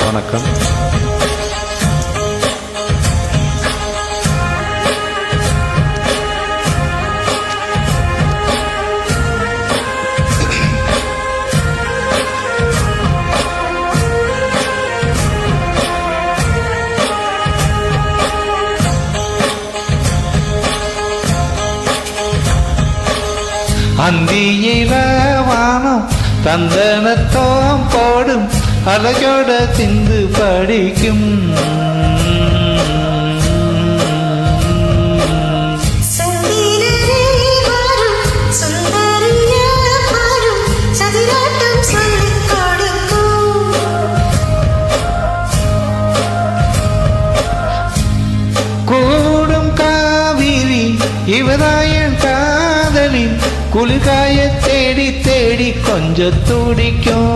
வணக்கம். அந்தியில வானம் தந்தனத்தோம் போடும் அழகோட சிந்து படிக்கும். கூடும் காவிரி இவதாயன் காதலி குளிர்காய தேடி தேடி கொஞ்சம் துடிக்கும்.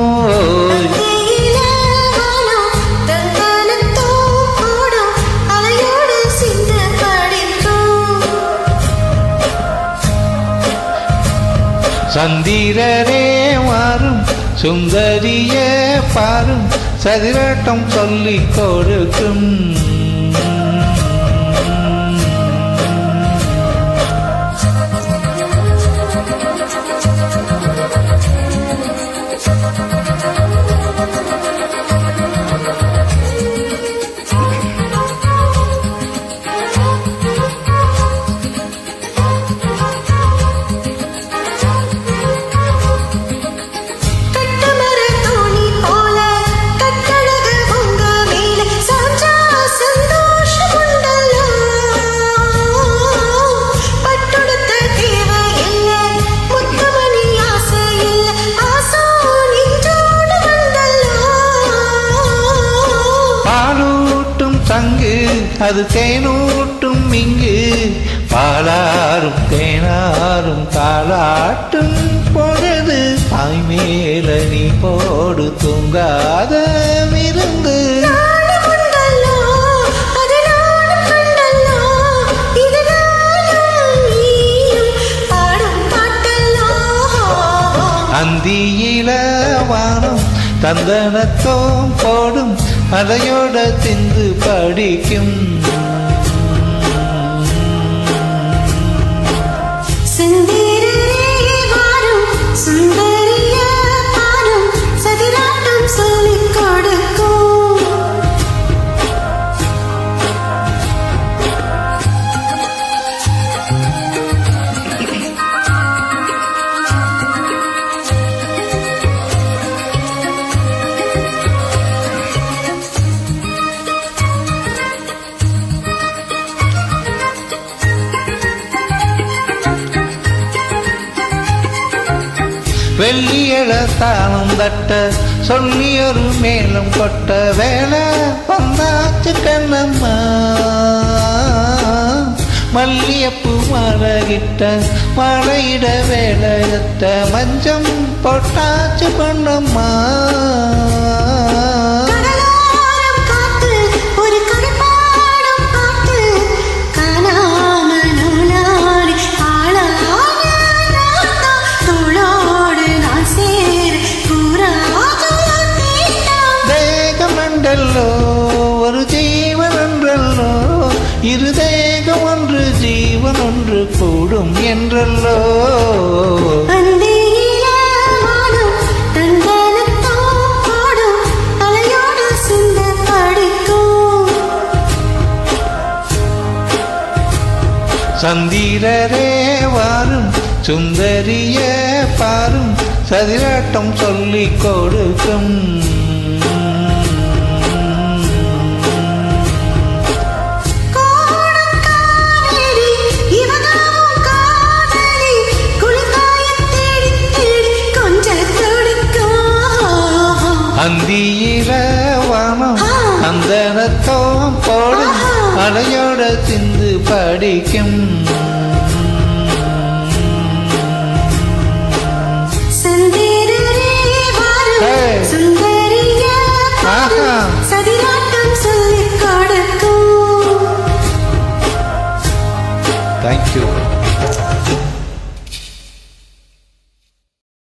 சந்திரரே மாறும் சுந்தரிய பாரும் சதிராட்டம் சொல்லிக் கொடுக்கும். அது தேனூட்டும் இங்கு பாலாரும் தேனாரும் தாளாட்டும் பொழுது தாய் மேல நீ போடு தூங்காத இருந்து. அந்தியில வானம் தந்தனத்தோம் போடும் அதையோட சிந்து படிக்கும். வெள்ளியழ தானம் தட்ட சொல்லி ஒரு மேலும் கொட்ட வேலை வந்தாச்சு கண்ணம்மா. மல்லியப்பூ மலகிட்ட மழையிட வேலையத்த மஞ்சம் போட்டாச்சு பொண்ணம்மா. ஒரு ஜீவன் ஒன்றல்லோ இரு தேகம் ஒன்று ஜீவன் ஒன்று கூடும் என்றல்லோ. சந்திரரே வாரும் சுந்தரிய பாரும் சதிராட்டம் சொல்லிக் கொடுக்கும். அந்தியில வானம் அந்தனத்தோம் போடும் அலையோட சிந்து படிக்கும்.